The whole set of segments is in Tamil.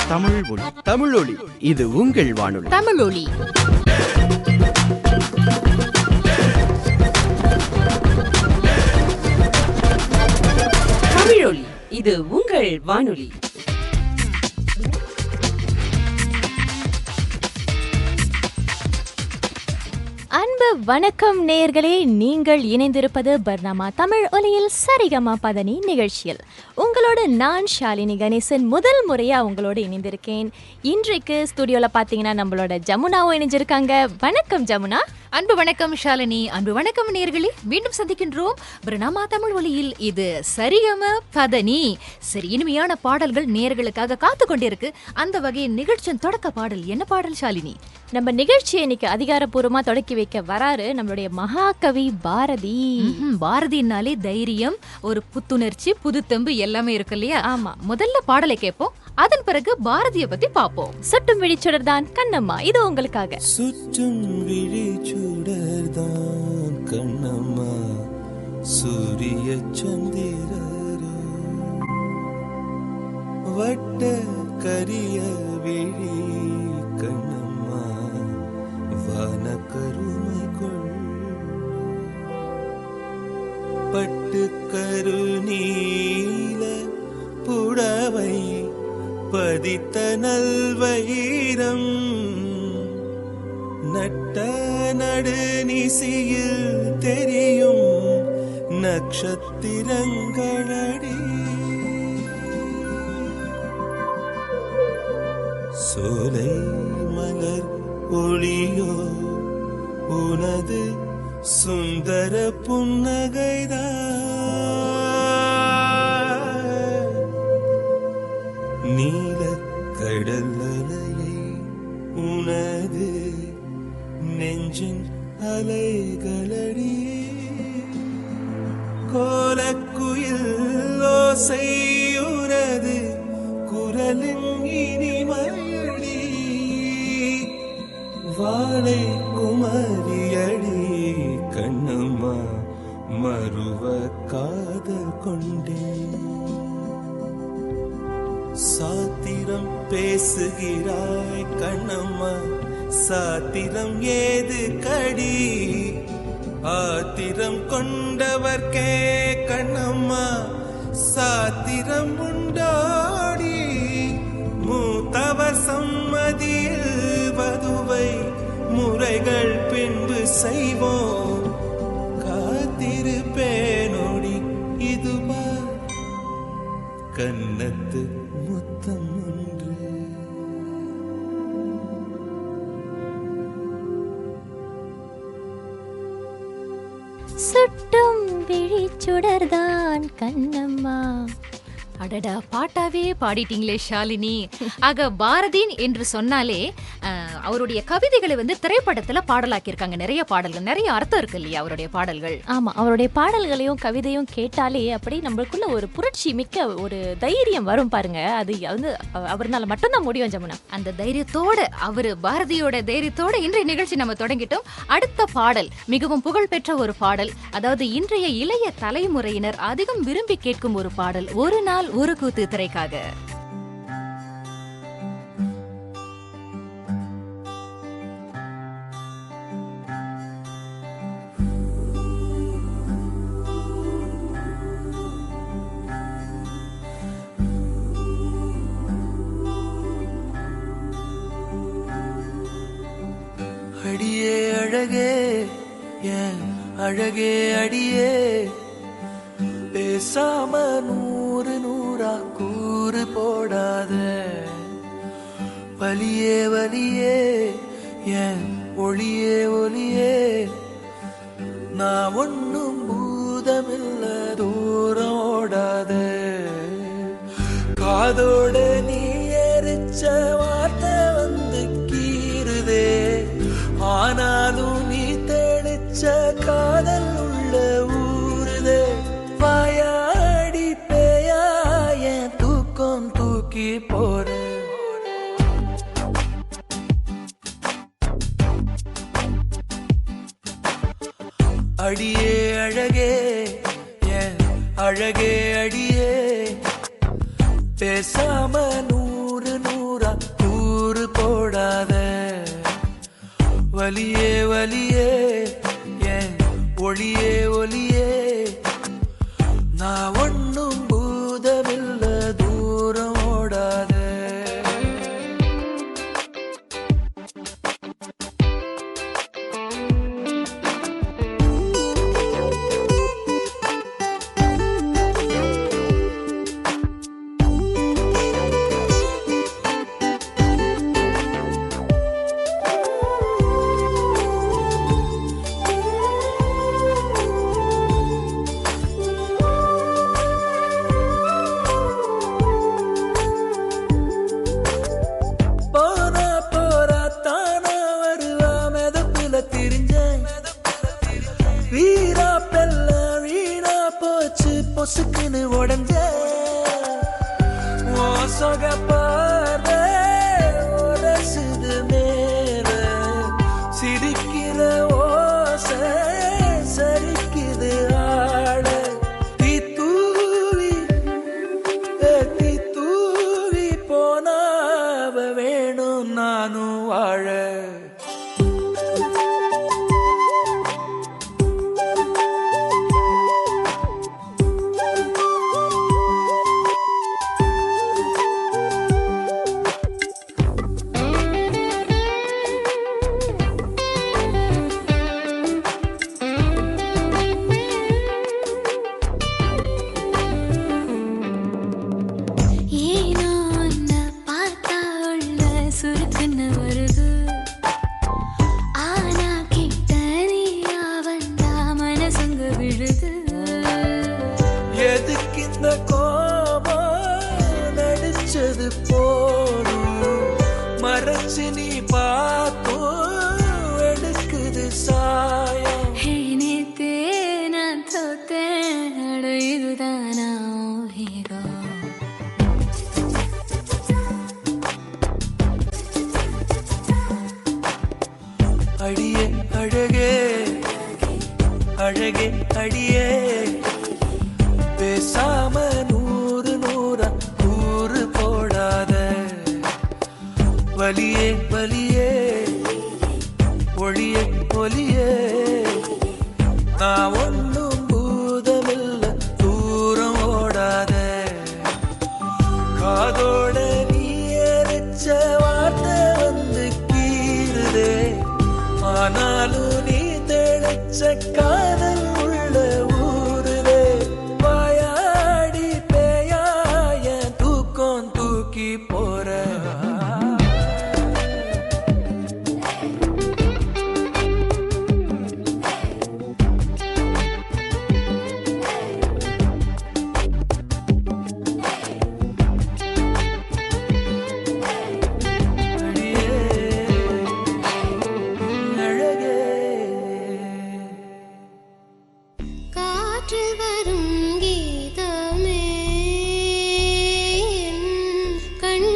தமிழ் ஒளி. தமிழொலி, இது உங்கள் வானொலி. தமிழொலி. தமிழொலி, இது உங்கள் வானொலி. அன்பு வணக்கம் நேயர்களே, நீங்கள் இணைந்திருப்பது பர்னாமா தமிழ் ஒலியில் சரிகமா பதனி நிகழ்ச்சியில். உங்களோட நான் ஷாலினி கணேசன் முதல் முறையா உங்களோட இணைந்திருக்கேன். இன்றைக்கு ஸ்டுடியோல பாத்தீங்கன்னா நம்மளோட ஜமுனாவும் இணைஞ்சிருக்காங்க. வணக்கம் ஜமுனா. அன்பு வணக்கம் ஷாலினி. அன்பு வணக்கம் நேயர்களே, மீண்டும் சந்திக்கின்றோம் பர்னாமா தமிழ் ஒலியில். இது சரிகம பதனி. சரி, இனிமையான பாடல்கள் நேயர்களுக்காக காத்து கொண்டிருக்கு. அந்த வகையில் நிகழ்ச்சியின் தொடக்க பாடல் என்ன பாடல் ஷாலினி? நம்ம நிகழ்ச்சியை இன்னைக்கு அதிகாரப்பூர்வமா தொடக்கி வைக்க வராரு நம்மளுடைய மகாகவி பாரதி. பாரதினாலே தைரியம், ஒரு புத்துணர்ச்சி, புதுத்தெம்பு எல்லாமே இருக்கு இல்லையா? ஆமா. முதல்ல பாடலை கேட்போம், அதன் பிறகு பாரதியை பத்தி பாப்போம். சுட்டும் விழிச்சுடர்தான் கண்ணம்மா, இது உங்களுக்காக. சுற்றும் விழிச்சுடர்தான் கண்ணம்மா, சூரிய சந்திரரே, வட்ட கரிய விழி கண்ணம்மா, வான கருமை கொள், பட்டு கருநீல புடவை பதித்த நல்வயிரம், நட்ட நடுநிசியில் தெரியும் நட்சத்திரங்களடி, சோலை மலர் ஒளியோ உனது சுந்தர புன்னகைதான், நீல கடல் அலையை உனது நெஞ்சின் அலைகளடி, கோலக்குயில் ஓசை உனது குரலின் இனிமையடி, வாழை குமரியடி கண்ணம்மா, மறுவ காதல் கொண்டேன், சாத்திரம் பேசுகிறாய் கண்ணம்மா, சாத்திரம் ஏது கடி, ஆத்திரம் கொண்டவர்க்கே கண்ணம்மா சாத்திரம் உண்டாடி, மூத்தவர் சம்மதியில் வதுவை முறைகள் பின்பு செய்வோம், காத்திருப்பேனோடி இதுவா கன்னத்து முத்தம் ஒன்று. சுட்டும் விழிச்சுடர்தான் கண்ணம்மா. அடடா, பாட்டாவே பாடிட்டீங்களே ஷாலினி. ஆக பாரதின் என்று சொன்னாலே அவருடைய கவிதைகளை திரைப்படத்துல பாடலாக்கியிருக்காங்க. நிறைய பாடல்கள், நிறைய அர்த்தம் இருக்கு இல்லையா அவருடைய பாடல்கள்? ஆமா, அவருடைய பாடல்களையும் கவிதையும் கேட்டாலே அப்படி நம்மளுக்குள்ள ஒரு புரட்சி மிக்க ஒரு தைரியம் வரும் பாருங்க. அது அவர்னால மட்டும்தான் முடியும் ஜமுனா. அந்த தைரியத்தோட, அவரு பாரதியோட தைரியத்தோட இன்றைய நிகழ்ச்சி நம்ம தொடங்கிட்டோம். அடுத்த பாடல் மிகவும் புகழ்பெற்ற ஒரு பாடல், அதாவது இன்றைய இளைய தலைமுறையினர் அதிகம் விரும்பி கேட்கும் ஒரு பாடல், ஒரு நாள் ஒரு கூத்து திரைக்காக. அடியே அழகே என் அழகே அடியே, பேசாம நூறு நூறா கூறு போடாத, வலியே வலியே என் ஒளியே ஒளியே, நான் ஒன்னும் பூதமில்ல தூரம் ஓடாத, காதோட நீ எரிச்ச வார்த்தை கீறுதே, ஆனாலும் நீ தெளிச்ச காதல் உள்ள ஊறுதே, வாயாடி பேயா என் தூக்கம் தூக்கி போற, அடியே அழகே என் அழகே அடியே, பேசாம நூறு நூற வலியே வலியே என் ஒளியே ஒளியே நான் ஒண்ணும் பூதமில்ல தூரம் ஓடாத பொசுக்குன்னு உடஞ்ச சொகப்பார்வை உரசுது மேல சிரிக்கிற ஓசை சரிக்குது ஆட தீ தூவி போனாவ வேணும் நானும் வாழ எதுக்கு இந்த கோபம் நடிச்சது போதும் மறைச்சு நீ பார்த்தும் எடுக்குது சாயம் நேத்தே நான் தோத்தேன் இதுதானா ஹீரோ அடியே அழகே அழகே அடியே பேசாம நூறு நூறா கூறு போடாத வலியே வலியே ஒளியே ஒளியே நான் ஒன்னும் பூதமில்ல தூரம் ஓடாத காதோட நீ எரிச்ச வார்த்தை வந்து கீறுதே ஆனாலும் நீ தெளிச்ச காதல் உள்ள ஊருதே வாயாடி பேயாய தூக்கம் தூக்கி போற காற்றில் வரும் கீதமே கண்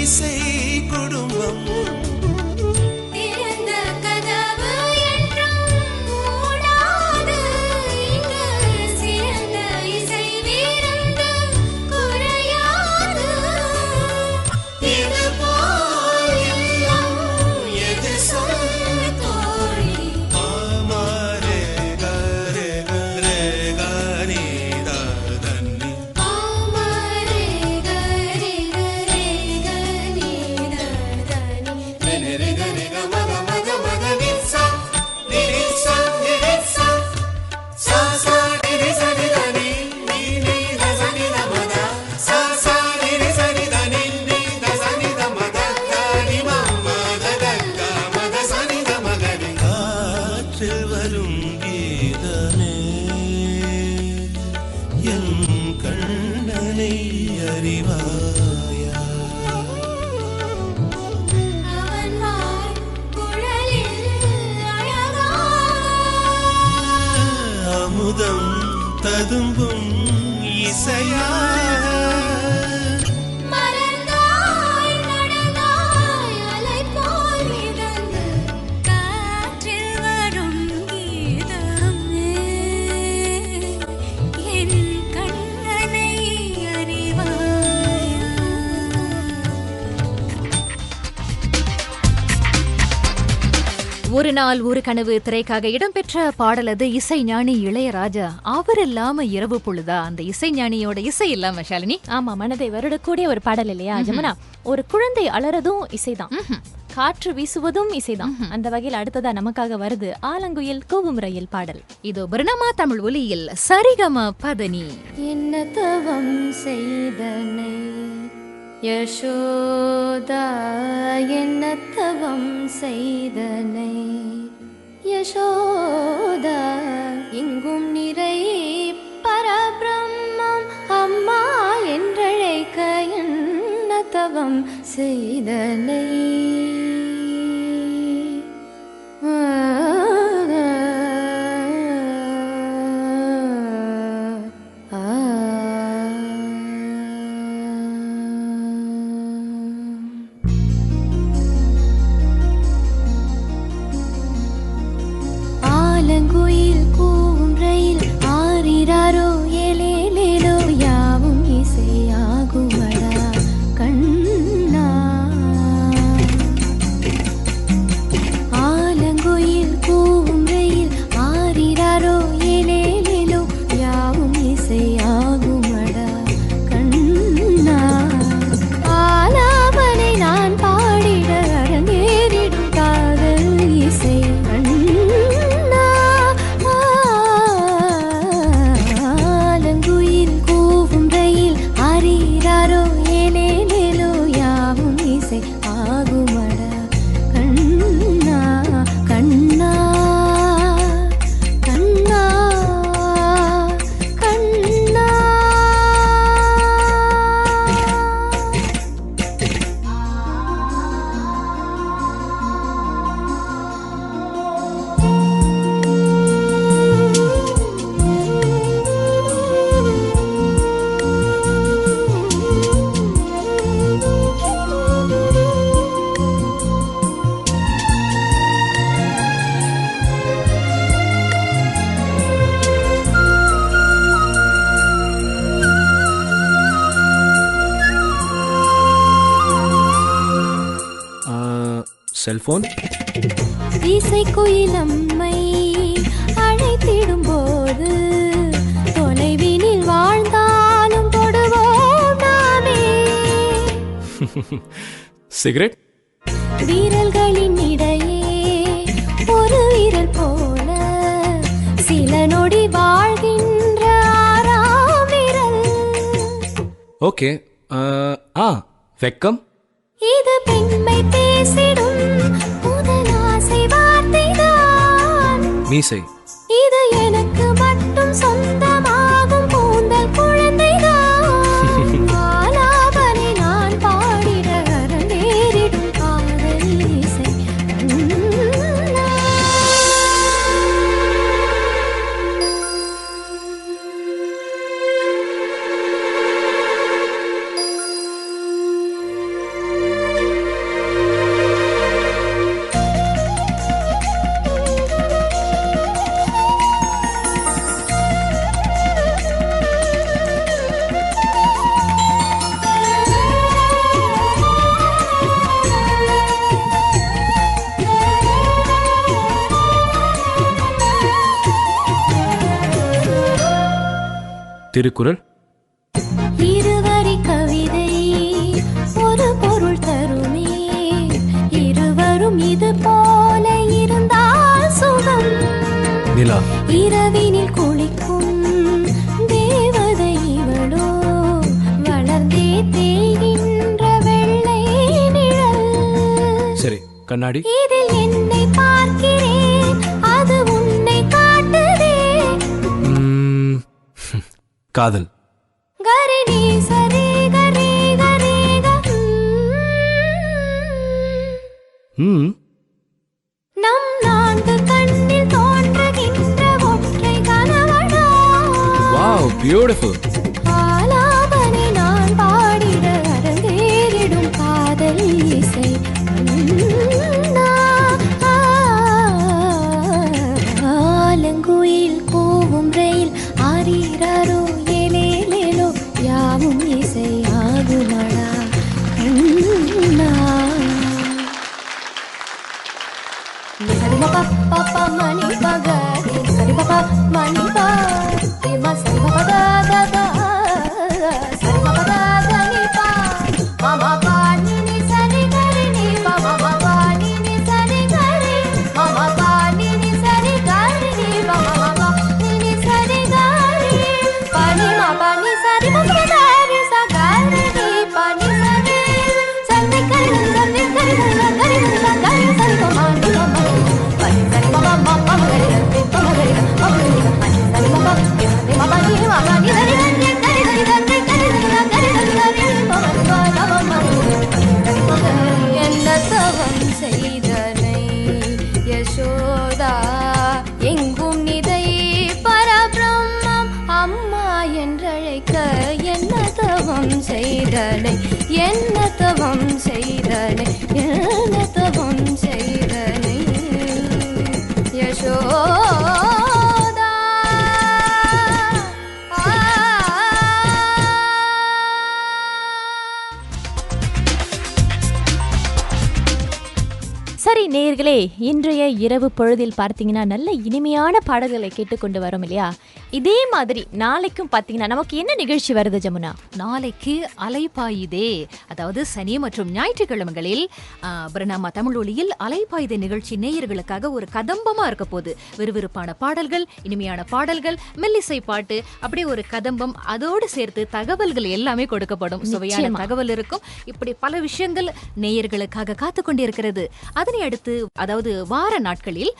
இசை குடும்பம் திறந்த கதவு என்றும் மூடாது இங்கு சிறந்த இசை விருந்து குறையாது இது போல் இல்லம் எது சொல் தோழி ஆமாரே கரே கரே கனி தன்னி ஆமரே கரே கரே கனி தனி ரெ கனி க மக மக மக நிசா நிசா நிசா சா சா நிரி சரி தனி நீ நீ த சனி த மத சா சா நிரி சரி தனி நீ த சனி த மத தனி மம்ம த க மத சனி த மகனி காற்றில் வரும் கீதமே என் கண்ணனை அறிவாயா அவன் வாய் குழலில் அழகா அமுதம் ததும்பும் இசையா மலர்ந்தாய் நடந்தாய் அலை போல் மிதந்து காற்றில் வரும் கீதமே என் கண்ணனை அறிவாயா ஒரு நாள் ஒரு கனவு திரைக்காக இடம்பெற்ற பாடலது இசை ஞானி இளையராஜா. அவர் இல்லாம இரவு பொழுதா? அந்த இசை ஞானியோட இசை இல்லாம ஷாலினி. ஆமா, மனதை வருடக்கூடிய ஒரு பாடல் இல்லையா ஜமுனா? ஒரு குழந்தை அலறதும் இசைதான், காற்று வீசுவதும் இசைதான். அந்த வகையில் அடுத்ததா நமக்காக வருது ஆலங்குயில் கூவும் ரயில் பாடல். இதோ பரிணாமா தமிழ் ஒலியில் சரிகம பதனி. என்ன தவம் செய்தனை யசோதா என்ன தவம் செய்தனை யசோதா எங்கும் நிறை பரபிரம்மம் அம்மா என்றழைக்க என்ன தவம் செய்தனை ஆலங்குயில் கூவும் ரயில் ஆரிராரோ ஏலேலேலோ யாவும் இசையாகுமடா கண்ணா ஆலங்குயில் கூவும் ரயில் ஆரிராரோ ஏலேலேலோ யாவும் இசையாகுமடா கண்ணா ஆலாபனை நான் பாடிட அரங்கேறிடும் காதல் இசை கண்ணா ஆலங்குயில் கூவும் ரயில் ஆரிராரோ ஏலேலேலோ யாவும் இசை ஆகுமடா கண்ணா கண்ணா கண்ணா கண்ணா செல்போன் இசைக்குயிலம்மை அழைத்திடும் போது தொலைவினில் வாழ்ந்தாலும் தொடுவோம் நாமே சிகரெட் வீரல்களின் இடையே ஒரு வீரல் போல சில நொடி வாழ்கின்ற ஆறாம் விரல் ஓகே. வெக்கம் இது பெண்மை பேசிடும் முதல் ஆசை வார்த்தைதான் மீசை இது எனக்கு மட்டும் சொந்தமாகும் கூந்தல் குழந்தைதான் ஆலாபனை நான் பாடிட அரங்கேறிடும் காதல் இசை கண்ணா. திருக்குறள். இருவரி கவிதை ஒரு பொருள் தருமே, இருவரும் இது போல இருந்தால் சுகம். நிலா. இரவினில் குளிக்கும் தேவதை இவளோ, வளர்ந்தே தேய்கின்ற வெள்ளை நிழல். சரி, கண்ணாடி. இதில் என்னை பார்க்கிறேன், அது உன்னை காட்டுதே. காதல். கரிணி சரி கரி கரி நம் நான்கு கண்ணில் தோன்றுகின்ற ஒற்றை கணவனா. Wow, beautiful. ஆலாபனை நான் பாடிட அரங்கேறிடும் காதல் இசை. ஆலங்குயில் கூவும் ரயில் ஆரீரோ ஏலேலேலோ யாவும் இசை ஆகுமடா கண்ணா. சரி பாப்பா பாப்பா மணி பக, சரி பாப்பா மணி பா, சரி பாப்பா தா தா, சரி பாப்பா தா தா நீ பா, மாமா பா நீ நீ சரி கரி நீ பா, மாமா பா நீ நீ சரி கரி, மாமா பா நீ நீ சரி கரி நீ பா, மாமா பா நீ நீ சரி கரி, பா நீ மா பா நீ சரி பா பா தா நீ சா கரி நீ பா நீ சரி, சரி கரி சரி கரி கரி சா கரி சரி பா மா நீ மா மா, பா நீ சரி பா மா மா கரி சரி பா மா கரி பா நீ பா நீ சரி பா மா நீ மா பா நீ மா பா நீ சரி கரி கரி கரி கரி கரி கரி கரி பா மா பா மா மா. என்ன தவம் செய்தனை யசோதா, எங்கும் நிதை பரபிரம்மம் அம்மா என்றழைக்க. என்ன தவம் செய்தனை, என்ன தவம் செய்தனை, என்ன தவம் செய்தனை யசோதா. சரி நேயர்களே, இன்றைய இரவு பொழுதில் பார்த்தீங்கன்னா நல்ல இனிமையான பாடல்களை கேட்டுக்கொண்டு வரோம் இல்லையா? இதே மாதிரி நாளைக்கும் பார்த்தீங்கன்னா நமக்கு என்ன நிகழ்ச்சி வருது ஜமுனா? நாளைக்கு அலைபாயுதே, அதாவது சனி மற்றும் ஞாயிற்றுக்கிழமைகளில் பரிணாம தமிழ் ஒலியில் அலைபாயுதே நிகழ்ச்சி நேயர்களுக்காக ஒரு கதம்பமா இருக்க போகுது. விறுவிறுப்பான பாடல்கள், இனிமையான பாடல்கள், மெல்லிசை பாட்டு, அப்படியே ஒரு கதம்பம். அதோடு சேர்த்து தகவல்கள் எல்லாமே கொடுக்கப்படும். சுவையான தகவல் இருக்கும். இப்படி பல விஷயங்கள் நேயர்களுக்காக காத்து கொண்டிருக்கிறது. அதனை அடுத்து, அதாவது வார நாட்களில்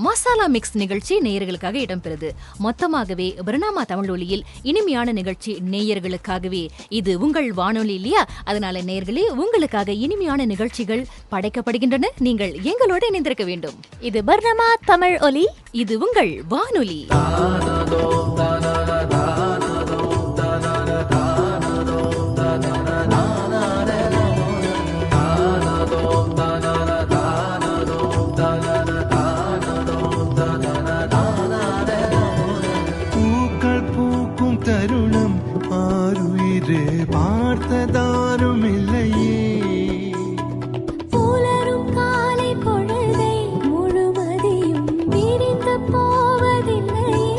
மசாலா மிக்ஸ் நிகழ்ச்சி நேயர்களுக்காக இடம்பெறுது. மொத்தமாகவே பரிணாம தமிழ் ஒலியில் இனிமையான நிகழ்ச்சி நேயர்களுக்காகவே. இது உங்கள் வானொலி இல்லையா? அதனால நேயர்களே, உங்களுக்காக இனிமையான நிகழ்ச்சிகள் படைக்கப்படுகின்றன. நீங்கள் எங்களோட இணைந்திருக்க வேண்டும். இது பரிணாம தமிழ் ஒலி, இது உங்கள் வானொலி. தருணம் ஆருயிரே பார்த்ததாரும் இல்லையே. புலரும் காலை பொழுதை முழுவதையும் விரிந்து போவதில்லையே.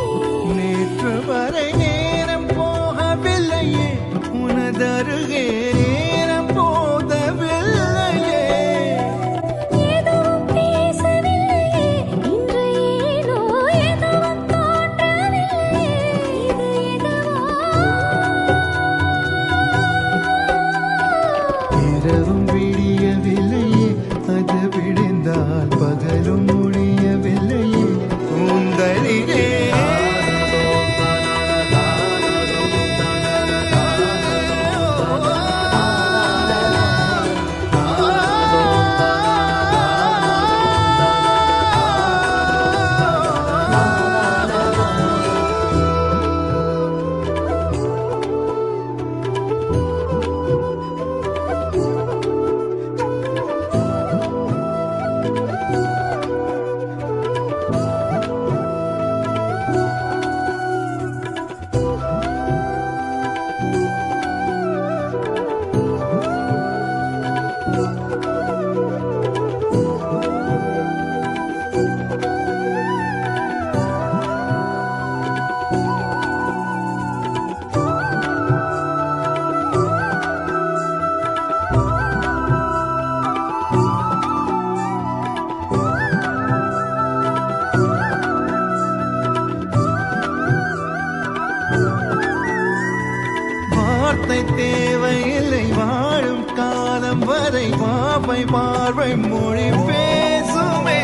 தேவையில்லை வாழும் காலம் வரை பாவை பார்வை மொழி பேசுமே.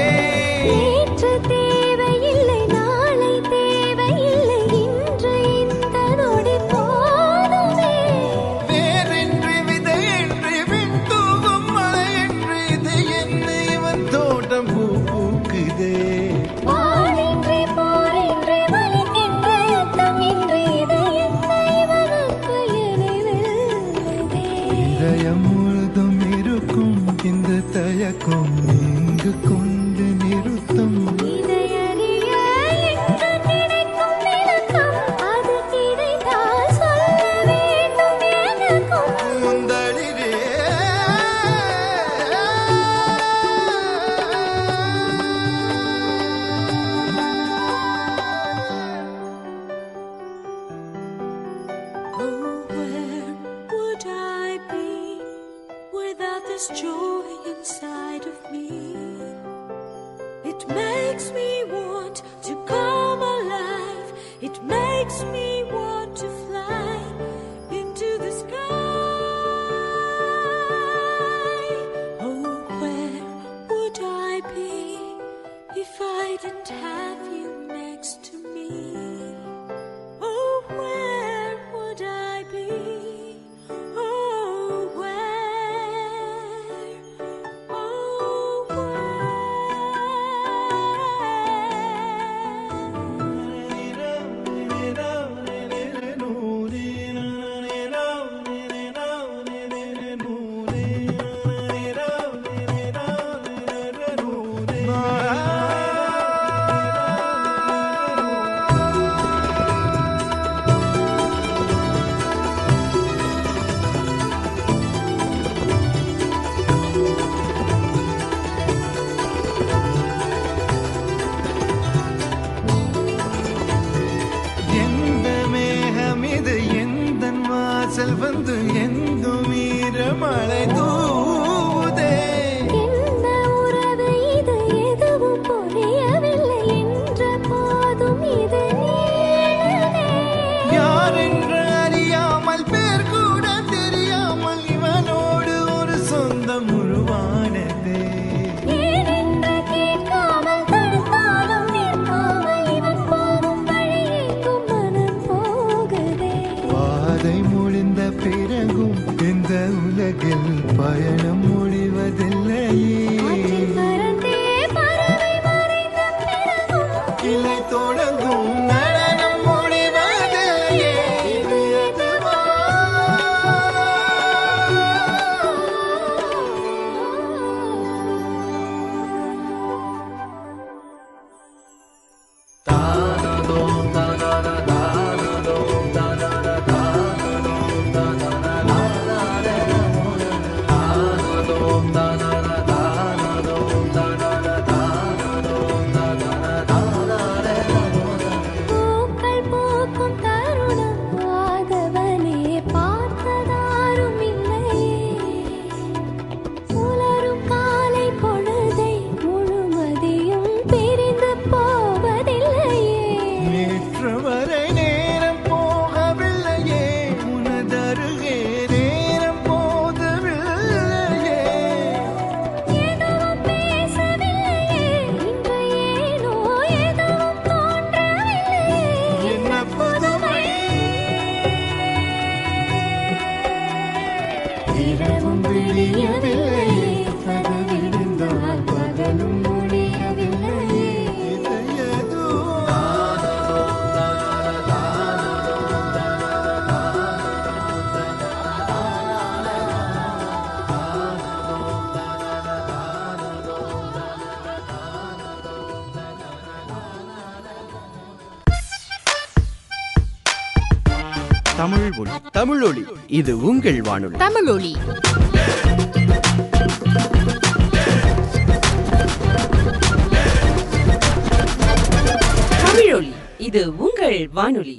நேற்று தேவையில்லை நாளை தேவையில்லை இன்று இந்த நொடி போதுமே. வேறின்றி விதையின்றி விண் தூவும் மழையின்றி இது என்ன இவன் தோட்டம் பூ பூக்குதே. வாழின்றி போரின்றி வலிக்கின்ற யுத்தமின்றி இது என்ன இவனுக்கு எளிதில்லைதே. இதயம் முழுதும் இருக்கும் இந்த தயக்கம் இங்கு கொண்டு நிறுத்தும். இதையறிய இன்று நினைக்கும் விளக்கம் அது கிடைத்தால் சொல்ல வேண்டும் எனக்கும். முந்தளிரே Oh, where would I be without this joy inside of me? It makes me want to come alive. It makes me want to fly into the sky. Oh, where would I be if I didn't have you next to me? Oh, where would I be? Oh, where? Oh, எந்த மேகம் இது எந்தன் வாசல் வந்து எங்கும் ஈரமழை தூவுதே. என்ன உறவு இது எதுவும் புரியவில்லை என்ற போதும் இது நீளுதே. யார் என்று அறியாமல் பேர் கூட தெரியாமல் இவனோடு ஒரு சொந்தம் உருவானதே. ஏனென்று கேட்காமல் தடுத்தாலும் நிற்காமல் இவன் போகும் வழியேக்கும் மனம் போகுதே. பாதை முடிந்த பிறகும் இந்த உலகில் பயணம் முடிவதில்லையே. ஆற்றில் பறந்தே பறவை மறைந்த பிறகும் கிளை தொடங்கும் நடனம் முடிவதில்லையே. இது எதுவா? பூக்கள் பூக்கும் தருணம் ஆதவனே பார்த்ததாரும் இல்லையே. புலரும் காலை பொழுதை முழுமதியும் பிரிந்து போவதில்லையே. நேற்று வரை நேரம் போகவில்லையே. உனதருகே நேரம் போதவில்லையே. எதுவும் பேசவில்லையே இன்று ஏனோ எதுவும் தோன்றவில்லையே. என்ன புதுமை இரவும் விடியவில்லையே அது விழுந்தால் பகலும் முடியவில்லையே. இது எதுவா? தமிழொலி இது உங்கள் வானொலி. தமிழொலி தமிழொலி இது உங்கள் வானொலி.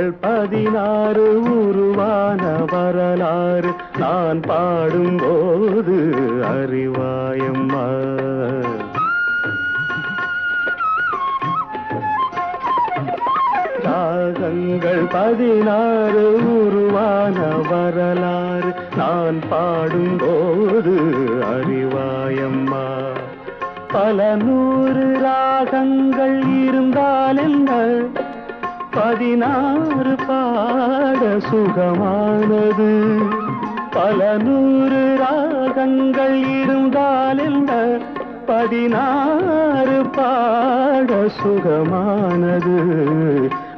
ராகங்கள் 16 உருவான வரலாறு நான் பாடும்போது அறிவாயம்மா. ராகங்கள் 16 உருவான வரலாறு நான் பாடும்போது அறிவாயம்மா. பல 100 ராகங்கள் இருந்தால் என்ன, 16 பாட சுகமானது. பல 100 ராகங்கள் இருந்தால் என்ன, 16 பாட சுகமானது.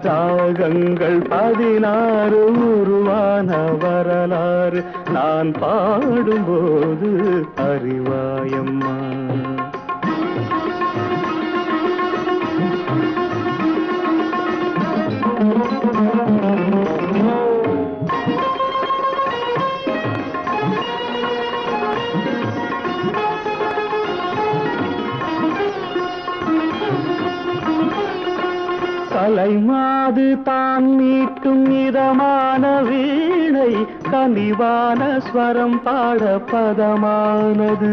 ராகங்கள் 16 உருவான வரலாறு நான் பாடும்போது அறிவாயம்மா. கலைமாது தான் மீட்டும் இதமான வீணை, கனிவான ஸ்வரம் பாட பதமானது.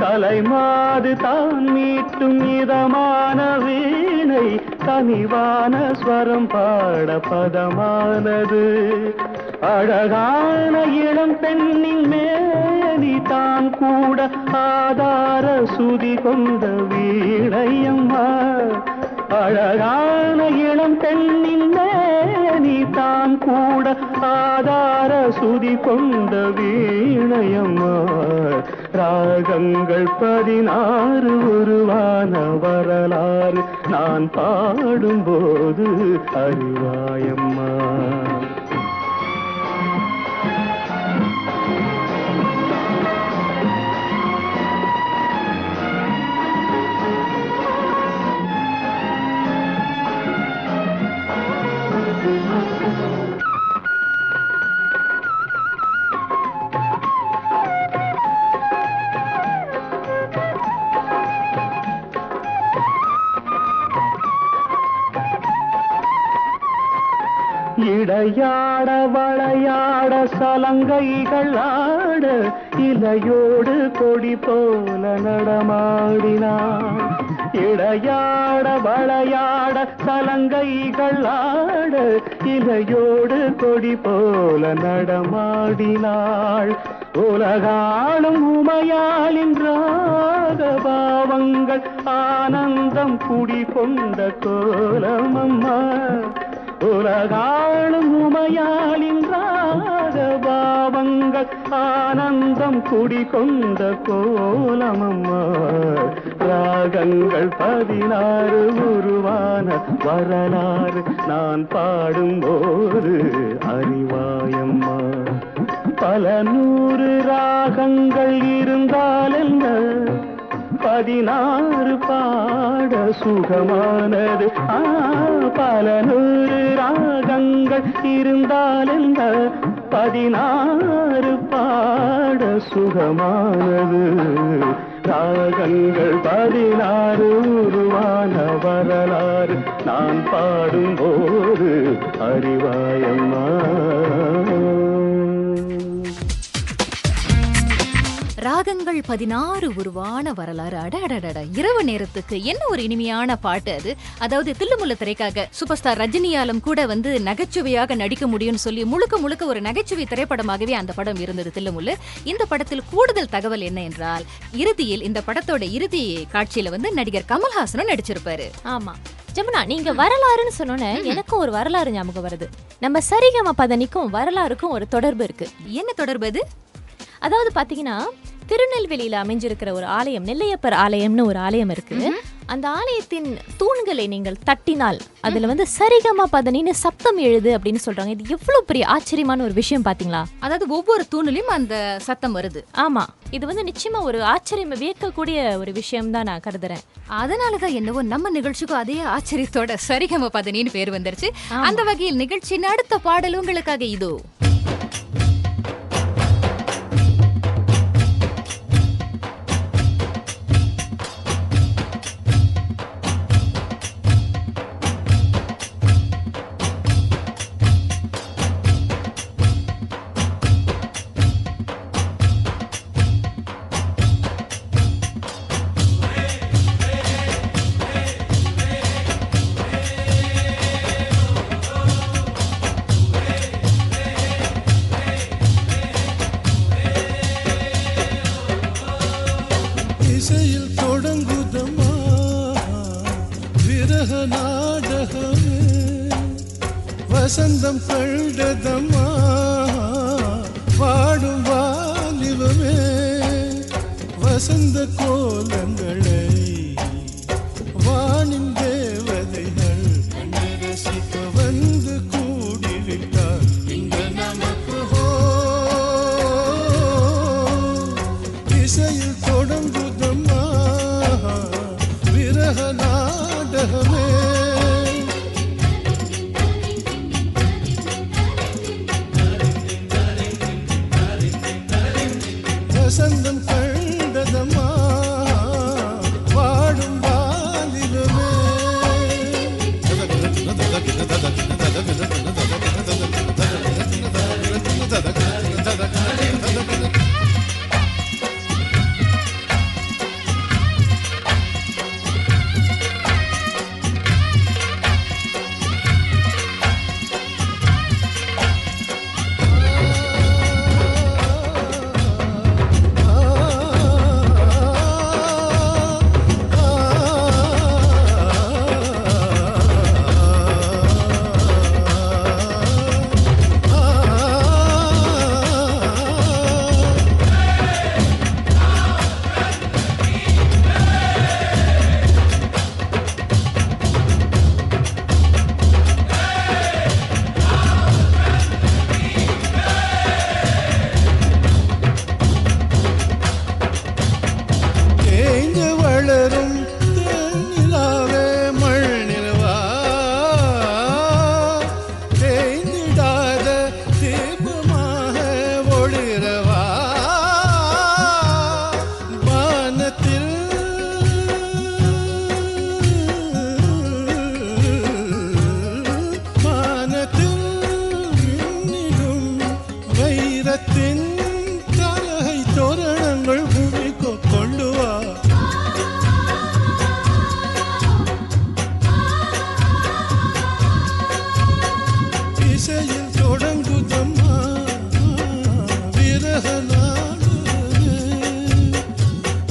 கலைமாது தான் மீட்டும் இதமான வீணை, கனிவான ஸ்வரம் பாட பதமானது. அழகான இளம் பெண்ணின் மேனி தான் கூட ஆதார சுதி கொண்ட வீணையம்மா. அழகான இளம் பெண்ணின் மேனி தான் கூட ஆதார சுதி கொண்ட வீணையம்மா. ராகங்கள் 16 உருவான வரலாறு நான் பாடும்போது அறிவாயம்மா. இடையாட வளையாட சலங்கைகள் ஆட, இலையோடு கொடி போல நடமாடினான். இடையாட வளையாட சலங்கைகள் ஆட, இலையோடு கொடி போல நடமாடினாள். உலகாளும் உமையாளின் ராகபாவங்கள் ஆனந்தம் குடிகொண்ட கோலமம்மா. உலகாளும் உமையாளின் ராகபாவங்கள் ஆனந்தம் குடிகொண்ட கோலமம்மா. ராகங்கள் 16 உருவான வரலாறு நான் பாடும்போது அறிவாயம்மா. பல 100 ராகங்கள் இருந்தால் என்ன, 16 பாட சுகமானது. பல 100 ராகங்கள் இருந்தால் என்ன, 16 பாட சுகமானது. ராகங்கள் 16 உருவான வரலாறு நான் பாடும்போது அறிவாயம்மா. ராகங்கள் 16 உருவான வரலாறு. அடடடட, இரவு நேரத்துக்கு என்ன ஒரு இனிமையான பாட்டு அது. அதாவது தில்லுமுல்ல திரைக்காக சூப்பர் ஸ்டார் ரஜினியாலும் கூட வந்து நகைச்சுவையாக நடிக்க முடியும்னு சொல்லி முழுக்க முழுக்க ஒரு நகைச்சுவை திரைப்படமாகவே அந்த படம் இருந்தது தில்லுமுல்லு. இந்த படத்தில் கூடுதல் தகவல் என்ன என்றால், இறுதியில் இந்த படத்தோட இறுதி காட்சியில வந்து நடிகர் கமல்ஹாசனும் நடிச்சிருப்பாரு. ஆமா ஜமுனா, நீங்க வரலாறுன்னு சொன்னோன்னே எனக்கும் ஒரு வரலாறு ஞாபகம் வருது. நம்ம சரிகம பதனிக்கும் வரலாறுக்கும் ஒரு தொடர்பு இருக்கு. என்ன தொடர்பு அது? அதாவது பாத்தீங்கன்னா, திருநெல்வேலியில அமைஞ்சிருக்கிற ஒரு ஆலயம், நெல்லையப்பர் ஆலயம்னு ஒரு ஆலயம் இருக்கு. அந்த ஆலயத்தின் தூண்களை நீங்கள் தட்டினால் அதுல வந்து சரிகம பதனின்னு சப்தம் எழுது அப்படின்னு சொல்றாங்க. இது எவ்வளவு பெரிய ஆச்சரியமான ஒரு விஷயம் பாத்தீங்களா? அதாவது ஒவ்வொரு தூணிலும் அந்த சத்தம் வருது. ஆமா, இது வந்து நிச்சயமா ஒரு ஆச்சரியம் வியக்கக்கூடிய ஒரு விஷயம் தான் நான் கருதுறேன். அதனாலதான் என்னவோ நம்ம நிகழ்ச்சிக்கும் அதே ஆச்சரியத்தோட சரிகம பதனின்னு பேர் வந்துருச்சு. அந்த வகையில் நிகழ்ச்சியின் அடுத்த பாடல் உங்களுக்காக இதோ. இசையில் தொடங்குதம்மா விரக நாடகமே வசந்தம் கண்டதம்மா பாடும் வாலிபமே வசந்த கோலங்களை வானின் தேவதைகள் ரசிக்க வந்து கூடிவிட்டார் இங்க நமக்கு இசையில் தொடங்குதம்மா விரக நாடகமே வசந்தம் கண்டதம்மா வாடும் வாலிபமே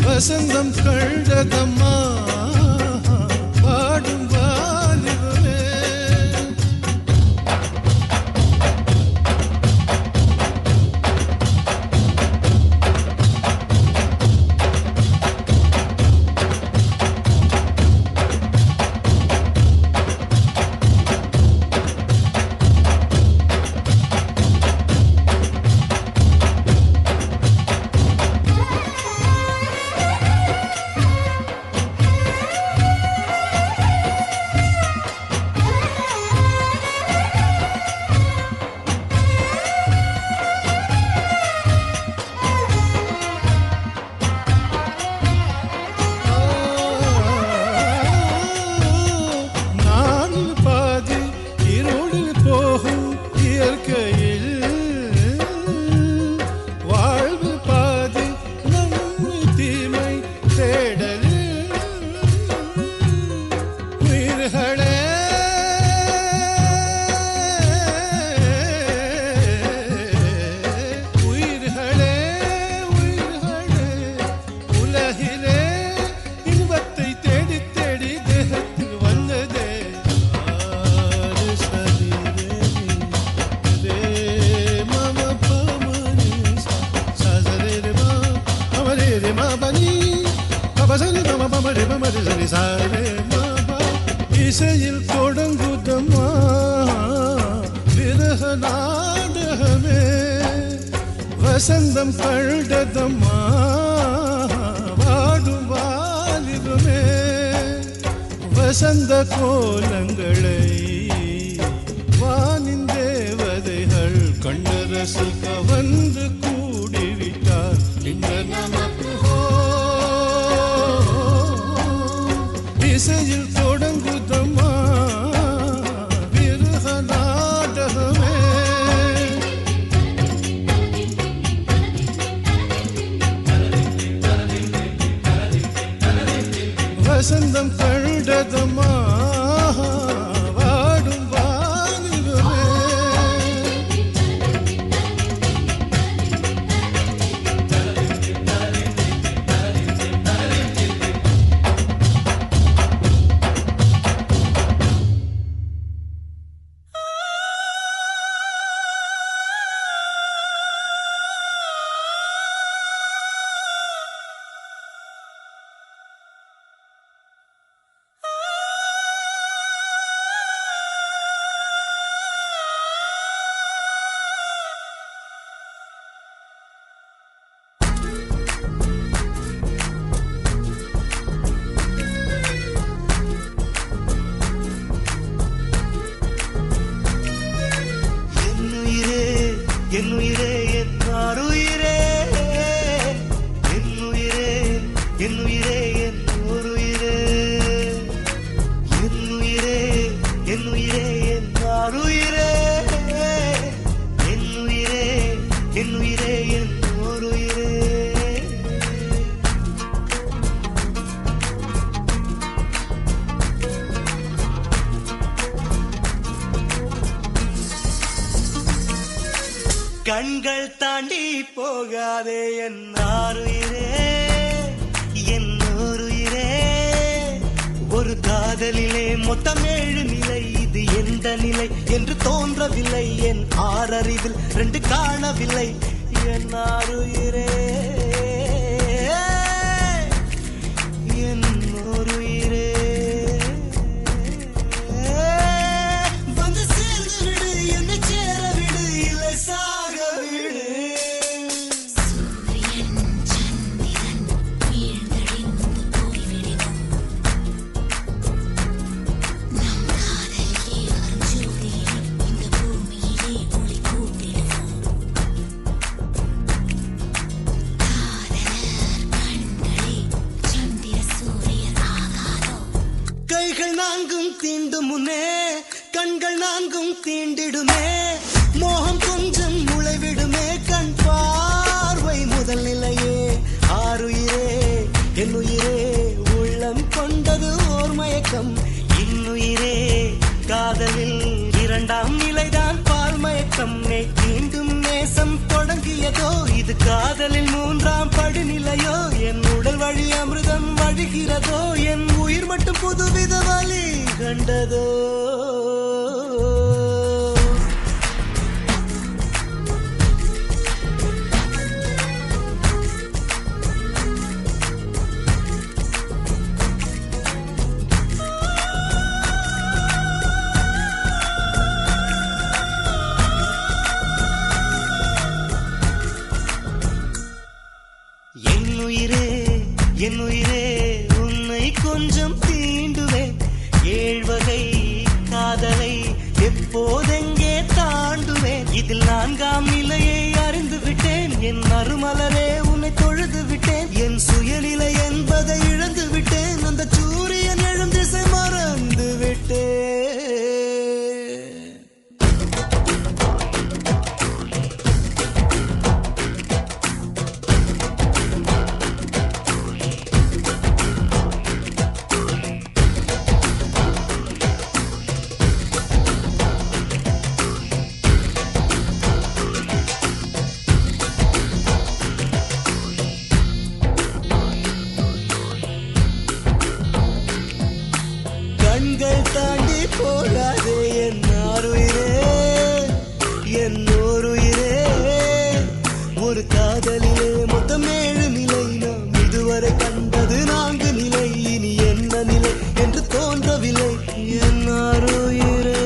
வசந்தம் கண்டதம்மா பாடும் வாலிபமே இசையில் தொடங்குதம்மா விரக நாடகமே வசந்தம் கண்டதம்மா வாடும் வாலிபமே வசந்த கோலங்களை வானின் தேவதைகள் கண்டு ரசிக்க வந்து கூடிவிட்டார் இந்த நமக்கு இசையில் தொடங்குதம்மா விரக நாடகமே வசந்தம் கண்டதம்மா வாடும் வாலிபமே என் உயிரே என் ஒரு உயிரே என் உயிரே என் உயிரே என் ஆறுயிரே என் உயிரே என் உயிரே என் ஒரு உயிரே. கண்கள் தாண்டி போகாதே என் ஆறுயிரே என் ஓருயிரே. ஒரு காதலிலே மொத்தம் 7 நிலை, இது எந்த நிலை என்று தோன்றவில்லை. என் 6 அறிவில் 2 காணவில்லை என் ஆறுயிரே என் ஓருயிரே. வந்து சேர்ந்து விடு, என்னை சேர விடு, இல்லை சாக விடு. கைகள் 4 தீண்டும் முன்னே கண்கள் 4 தீண்டிடுமே. மோகம் கொஞ்சம் முளைவிடுமே, கண் பார்வை முதல் நிலையே. ஆறுயிரே என் உயிரே, உள்ளம் கொண்டது ஓர் மயக்கம். இன்னுயிரே காதலில் 2ஆம் நிலைதான் பால் மயக்கம். தீண்டும் நேசம் தொடங்கியதோ, இது காதலில் 3ஆம் படிநிலையோ. என் உடல் வழி அமிர்தம் வழிகிறதோ, என் உயிர் மட்டும் புதுவித வழி கண்டதோ. என் உயிரே உன்னை கொஞ்சம் தீண்டுவேன். 7 வகை காதலை எப்போதெங்கே தாண்டுவேன். இதில் 4ஆம் நிலையை அறிந்து விட்டேன். என் மறுமலரே உன்னை தொழுது விட்டேன். என் சுயநிலை என்பதை இழந்து விட்டேன். அந்த சூரியன் எழும் திசை மறந்து விட்டேன். கண்கள் தாண்டி போகாதே என் ஆறுயிரே என் ஓருயிரே. ஒரு காதலிலே மொத்தம் 7 நிலை, நாம் இதுவரை கண்டது 4 நிலை. இனி என்ன நிலை என்று தோன்றவில்லை என் ஆறுயிரே.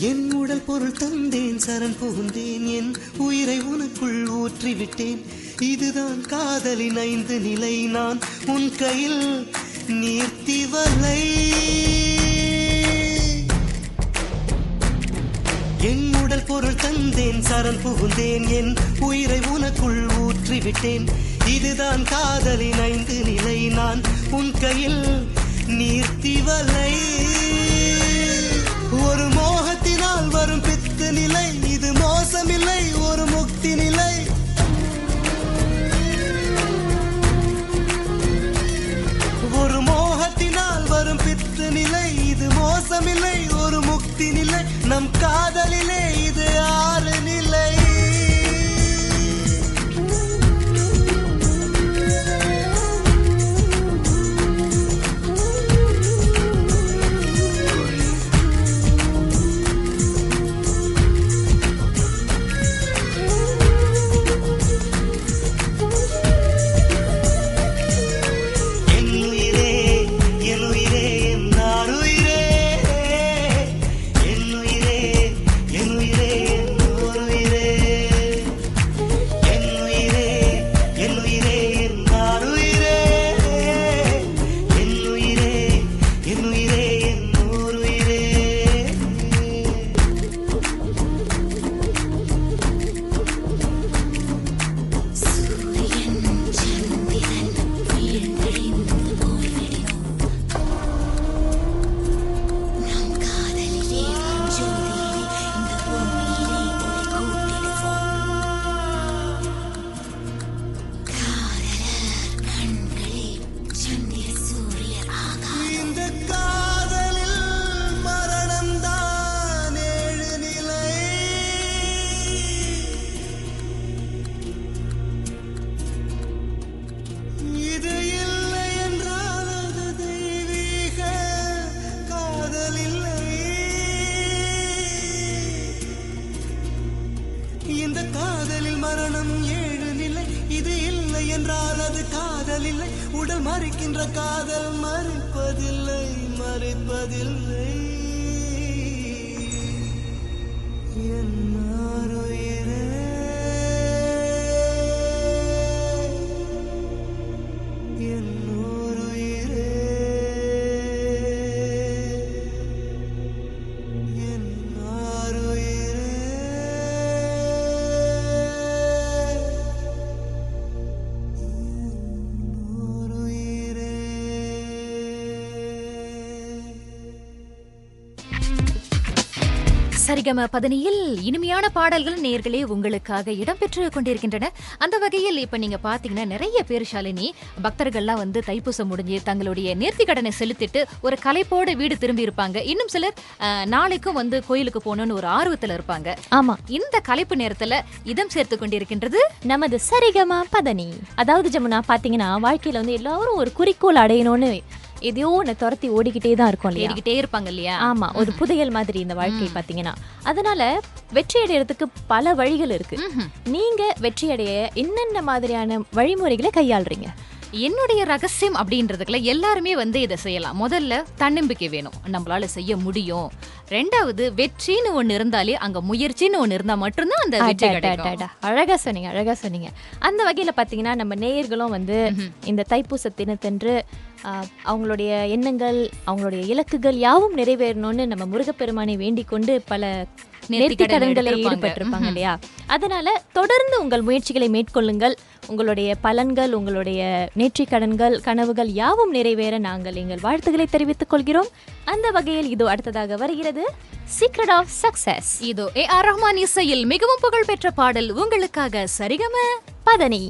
என் உடல் பொருள் தந்தேன், சரண் புகுந்தேன், என் உயிரை உனக்குள் ஊற்றிவிட்டேன். இதுதான் காதலின் 5 நிலை, நான் உன் கையில் நீர்த்தி வலை. என் உடல் பொருள் தந்தேன், சரண் புகுந்தேன், என் உயிரை உனக்குள் ஊற்றிவிட்டேன். இதுதான் காதலின் 5 நிலை, நான் உன் கையில் நீர்த்தி வலை. ஒரு மோகத்தினால் வரும் பித்து நிலை, இது மோசமில்லை, ஒரு முக்தி நிலை. ஒரு மோகத்தினால் வரும் பித்து நிலை, இது மோசமில்லை, ஒரு முக்தி நிலை. நம் காதலிலே இது 6 நிலை. என் இந்த காதலில் மரணம் 7 நிலை. இது இல்லை என்றால் அது காதல் இல்லை. உடல் மறிக்கின்ற காதல் மறிப்பதில்லை, மறிப்பதில்லை. என்னாருயிரே, என்னோருயிரே, என்னாருயிரே. சரிகம பதனியில் இனிமையான பாடல்கள் நேர்களே உங்களுக்காக இடம்பெற்று கொண்டிருக்கின்றன. அந்த வகையில் இப்ப நீங்க பாத்தீங்கன்னா நிறைய பேர் ஷாலினி பக்தர்கள்லாம் வந்து தைப்பூசம் முடிஞ்சு தங்களுடைய நேர்த்தி கடனை செலுத்திட்டு ஒரு கலைப்போட வீடு திரும்பி இருப்பாங்க. இன்னும் சிலர் நாளைக்கும் வந்து கோயிலுக்கு போகணும்னு ஒரு ஆர்வத்துல இருப்பாங்க. ஆமா, இந்த கலைப்பு நேரத்துல இதம் சேர்த்து கொண்டிருக்கின்றது நமது சரிகமா பதனி. அதாவது ஜமுனா பாத்தீங்கன்னா வாழ்க்கையில வந்து எல்லாரும் ஒரு குறிக்கோள் அடையணும்னு எதையோ ஒன்று துரத்தி ஓடிக்கிட்டே தான் இருக்கும் இல்லையா, ஏறிக்கிட்டே இருப்பாங்க இல்லையா. ஆமா, ஒரு புதையல் மாதிரி இந்த வாழ்க்கை பாத்தீங்கன்னா. அதனால வெற்றி அடையறதுக்கு பல வழிகள் இருக்கு. நீங்க வெற்றி அடைய என்னென்ன மாதிரியான வழிமுறைகளை கையாளுறீங்க? என்னுடைய ரகசியம் அப்படின்றதுக்குள்ள எல்லாருமே வந்து இதை செய்யலாம். முதல்ல தன்னம்பிக்கை வேணும், நம்மளால செய்ய முடியும். ரெண்டாவது வெற்றின்னு ஒண்ணு இருந்தாலே அங்க முயற்சின்னு ஒண்ணு இருந்தா மட்டும்தான் அந்த வெற்றி கிடைக்கும். அழகா சொன்னீங்க, அழகா சொன்னீங்க. அந்த வகையில பாத்தீங்கன்னா நம்ம நேயர்களும் வந்து இந்த தைப்பூச தினத்தன்று அவங்களுடைய எண்ணங்கள், அவங்களுடைய இலக்குகள் யாவும் நிறைவேறணும்னு நம்ம முருகப்பெருமானை வேண்டிக் கொண்டு பல நேர்த்தி கடன்களை ஈடுபட்டிருப்பாங்க இல்லையா. அதனால தொடர்ந்து உங்கள் முயற்சிகளை மேற்கொள்ளுங்கள். உங்களுடைய பலன்கள், உங்களுடைய நேர்த்தி கடன்கள், கனவுகள் யாவும் நிறைவேற நாங்கள் எங்கள் வாழ்த்துக்களை தெரிவித்துக் கொள்கிறோம். அந்த வகையில் இதோ அடுத்ததாக வருகிறது சீக்ரெட் ஆஃப் சக்சஸ். இதோ ஏ.ஆர். ரஹ்மான் இசையில் மிகவும் புகழ் பெற்ற பாடல் உங்களுக்காக. சரிகம பதனி.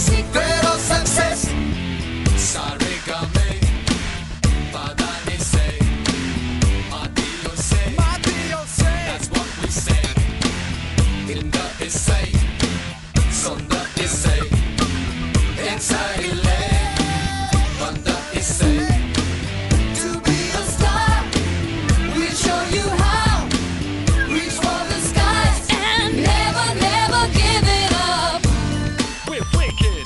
Secret of success. Sarigame, Padani say, Madio say, that's what we say. In the essay, son the essay, inside ile, on the essay. To be a star, we'll show you how. Reach for the skies and never, never give it up. We're wicked.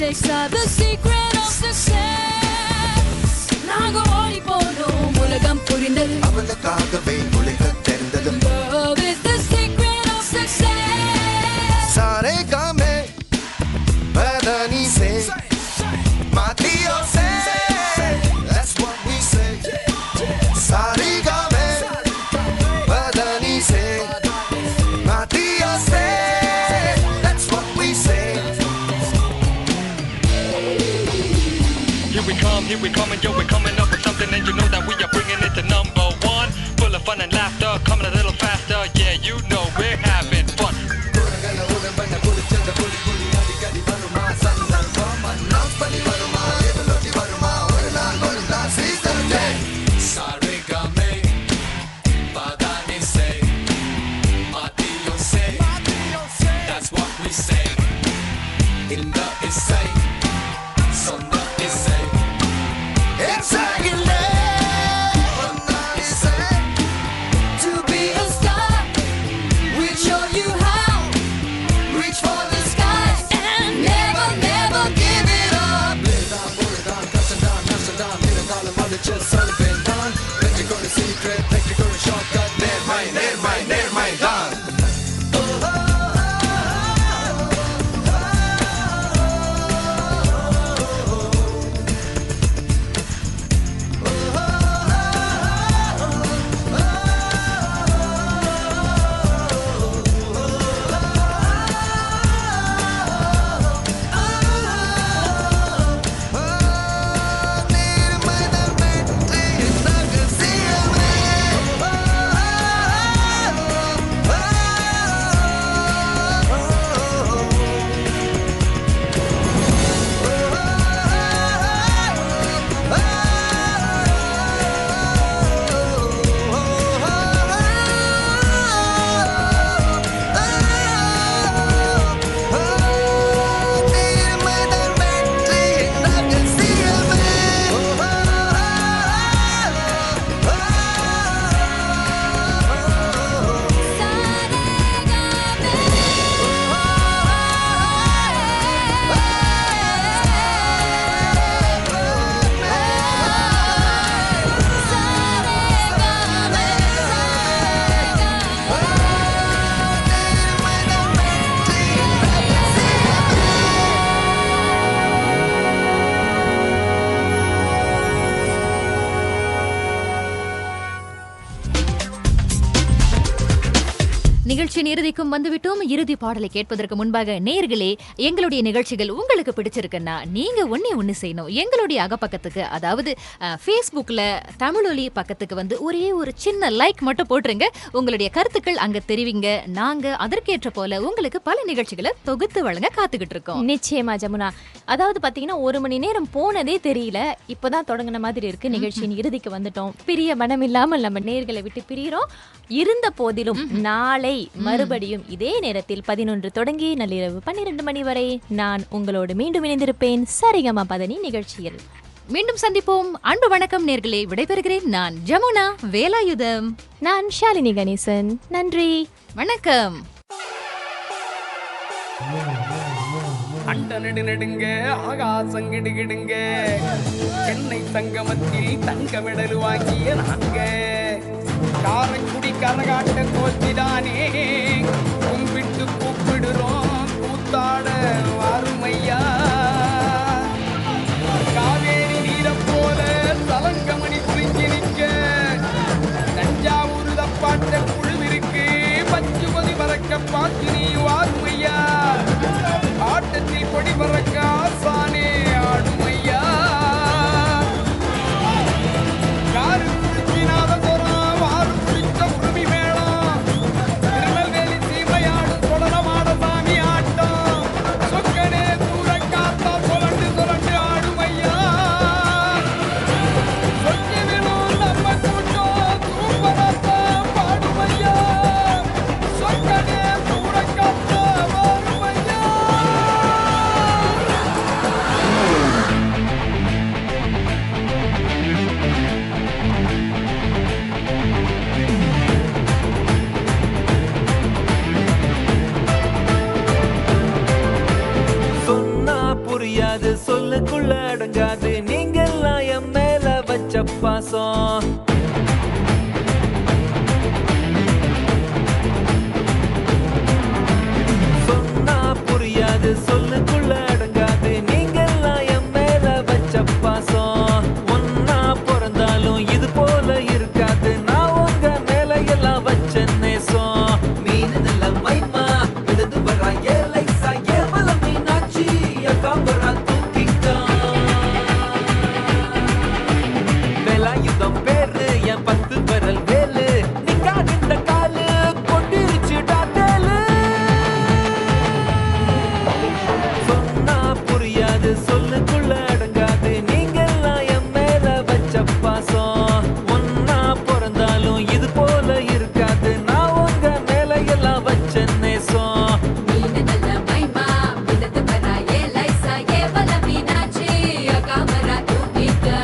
mistakes are the secret of success. நாங்க ஓடி போனோம் உலகம் புரிந்தது அவளுக்காகவே உலக தெரிந்தது Love is the secret of success. सारे गामे बदनी से मातियों से that's what we say सारे गामे बदनी से मातियों से that's what we say here we come and yo, we're coming up with something and you know that we are bringing it to number one. Full of fun and laughter, coming a little faster, yeah you know we're having fun. That's what we say in the essay. Son the essay. It's To be a star, we show you how. Reach for the skies and never, never give it up. நிகழ்ச்சியின் இறுதிக்கும் வந்துவிட்டோம். இறுதி பாடலை கேட்பதற்கு முன்பாக நேயர்களே, எங்களுடைய நிகழ்ச்சிகள் உங்களுக்கு பிடிச்சிருக்குன்னா நீங்க ஒண்ணு செய்யணும். எங்களுடைய அகப்பக்கத்துக்கு, அதாவது Facebookல தமிழொலி பக்கத்துக்கு வந்து ஒரே ஒரு சின்ன லைக் மட்டும் போட்டுருங்க. உங்களுடைய கருத்துக்கள் அங்க தெரிவிங்க. நாங்க அதற்கேற்ற போல உங்களுக்கு பல நிகழ்ச்சிகளை தொகுத்து வழங்க காத்துக்கிட்டு இருக்கோம். நிச்சயமா ஜமுனா. அதாவது பாத்தீங்கன்னா 1 மணி நேரம் போனதே தெரியல. இப்பதான் தொடங்கின மாதிரி இருக்கு. நிகழ்ச்சியின் இறுதிக்கு வந்துட்டோம். பிரிய மனம் இல்லாமல் நம்ம நேர்களை விட்டு பிரிகிறோம். இருந்த போதிலும் நாளை மறுபடியும் இதே நேரத்தில் 11 தொடங்கி நள்ளிரவு 12 மணி வரை நான் உங்களோடு மீண்டும் இணைந்திருப்பேன் சரிகமா பதனி நிகழ்ச்சியில். மீண்டும் சந்திப்போம். அன்பு வணக்கம் நேர்களே. விடைபெறுகிறேன். நான் ஜமுனா வேலாயுதம். நான் ஷாலினி கணேசன். நன்றி, வணக்கம். அண்ட நெடுங்க ஆகாசம் கிடுகிடுங்க சென்னை சங்கமத்தில் தங்க மெடல் வாங்கிய நாங்க காரைக்குடி கரகாட்ட கோச்சிதானே கும்பிட்டு கூப்பிடுறோம் கூத்தாட வாருமையா காவேரி நீரை போல தலங்கமணி குறிஞ்சி நிற்க தஞ்சாவூர் தப்பாட்ட குழுவிற்கு பச்சுமதி பறக்க பார்த்து நீ வாருமையா ஆட்டத்தில் கொடி பறக்க ஆசானே ஆடுமையா யாரு குளிச்சினாத போறான் வாரு குளித்த உரிமை மேளம் திருநெல்வேலி சீமையாடு தொடரமாட சாமி ஆட்டம் சொக்கனே தூரக்காத்த புரியாது சொல்லுக்குள்ள அடங்காது நீங்கெல்லாம் என் மேல வச்ச பாசம் சொன்னா புரியாது சொல்லுக்குள்ள அடங்காது நீங்கெல்லாம் என் மேல வச்ச பாசம் ஒன்னா பிறந்தாலும் இது போல இருக்காது நான் உங்க மேல எல்லாம் வச்ச நேசம் மீன் நல்ல மைமா விழுந்து வரா ஏலைசா ஏவல மீனாட்சி காம்பரா தூக்கிட்டான் வேலாயுதம் பேரு என் 10 விரல் வேலு நிக்காத காலு கொண்டிருச்சுடா தேலு சொன்னா புரியாது சொல்லுக்குள்ள அடங்காது நீங்கெல்லாம் என் மேல வச்ச பாசம் ஒன்னா பிறந்தாலும் இது போல இருக்காது நான் உங்க மேல எல்லாம் வச்ச நேசம் மீன் நல்ல மைமா விழுந்து வரா ஏலைசா ஏவல மீனாட்சி காமரா தூக்கிட்டா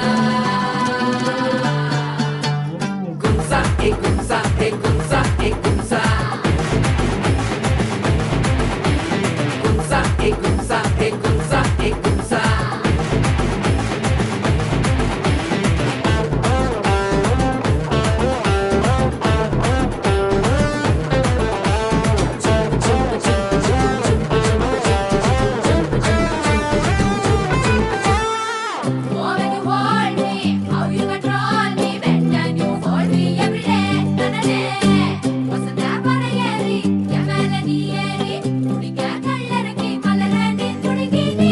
கும்சா ஏ கும்சா ஏ கும்சா ஏ கும்சா கும்சா ஏ கும்சா ஏ கும்சா ஏ கும்சா Oh, when you hold me, how you control me, when can you hold me every day, nana wasn't that what I ஏறி என் மேல நீ ஏறி துடிக்க கல்லறக்கி மலர நீ துடிக்கி நீ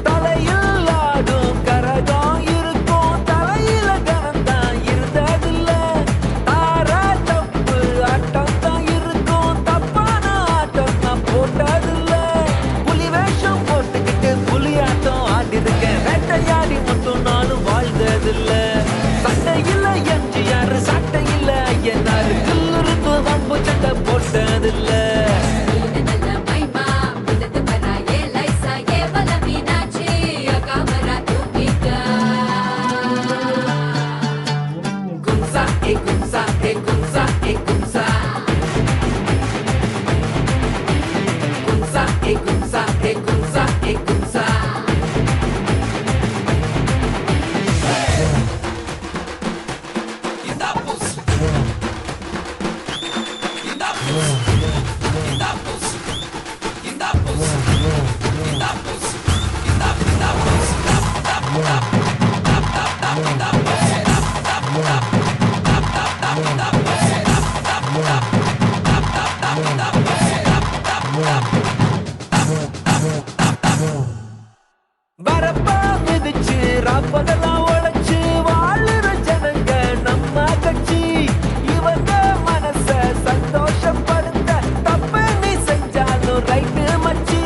தலையில் ஆடும் கரகம் இருக்கும் தலையில கனந்தான் இருந்ததில்ல தாரா தப்பு ஆட்டம் தான் இருக்கும் தப்பான ஆட்டம் நான் போட்டதில்ல புலி வேஷம் போட்டுக்கிட்டு புலியாட்டம் ஆடிருக்கேன் வேட்டையாடி மட்டும் நானும் வாழ்ந்ததில்ல சட்டையில எம்ஜிஆர் சட்டையில என்னாரு கில்லிருந்து வம்பு சட்டை போட்டதில்ல மீன் நல்ல மைமா விழுந்து வரா ஏலைசா ஏவல மீனாட்சி காமரா தூக்கிட்டா கும்சா ஏ கும்சா ஏ கும்சா ஏ கும்சா கும்சா ஏ கும்சா ஏ கும்சா ஏ கும்சா வரப்பா மிதிச்சு ராப்பகலாம் உழைச்சு வாழுற ஜனங்க நம்ம கட்சி இவங்க மனச சந்தோஷப்படுத்த தப்ப நீ செஞ்சாலும் ரைட்டு மச்சி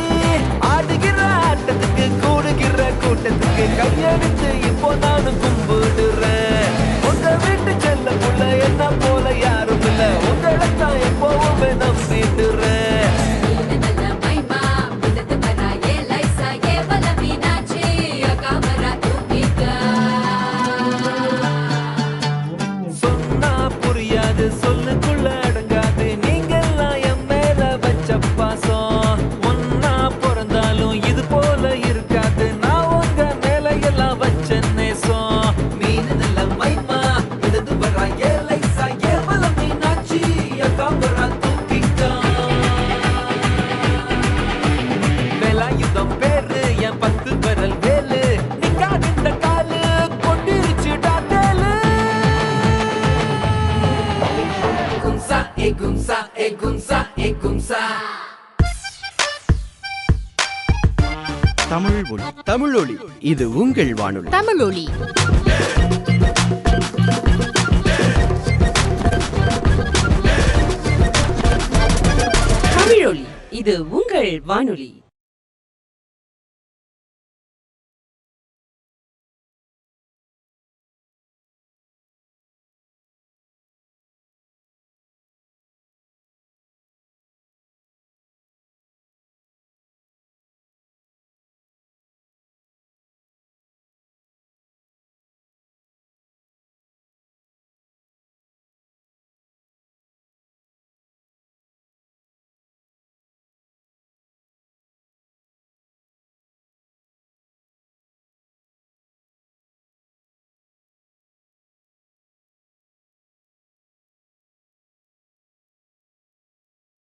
ஆடுகிற ஆட்டத்துக்கு கூடுகிற கூட்டத்துக்கு கையெடுத்து இப்போ நானும் கும்பிடுறேன் உங்க வீட்டு செல்ல புள்ள என்ன போல யாரும் இல்ல உங்களை தான் எப்பவுமே நம்பிடுறேன் மீன் நல்ல மைமா விழுந்து வரா ஏலைசா ஏவல மீனாட்சி காமரா தூக்கிட்டா சொன்னா புரியாது சொல்லுக்குள்ள அடங்காது நீங்கெல்லாம் என் மேல வச்ச பாசம் ஒன்னா பிறந்தாலும் இது போல இருக்காது நான் உங்க மேல எல்லாம் வச்ச நேசம் மீன் நல்ல மைமா விழுந்து வரா ஏலைசா ஏவல மீனாட்சி காம்பரா தூக்கிட்டான் வேலாயுதம் பேரு என் 10 விரல் வேலு நிக்காத காலு கொண்டிருச்சுடா தேலு கும்சா ஏ கும்சா ஏ கும்சா ஏ கும்சா தமிழொலி இது உங்கள் வானொலி தமிழொலி தமிழொலி இது உங்கள் வானொலி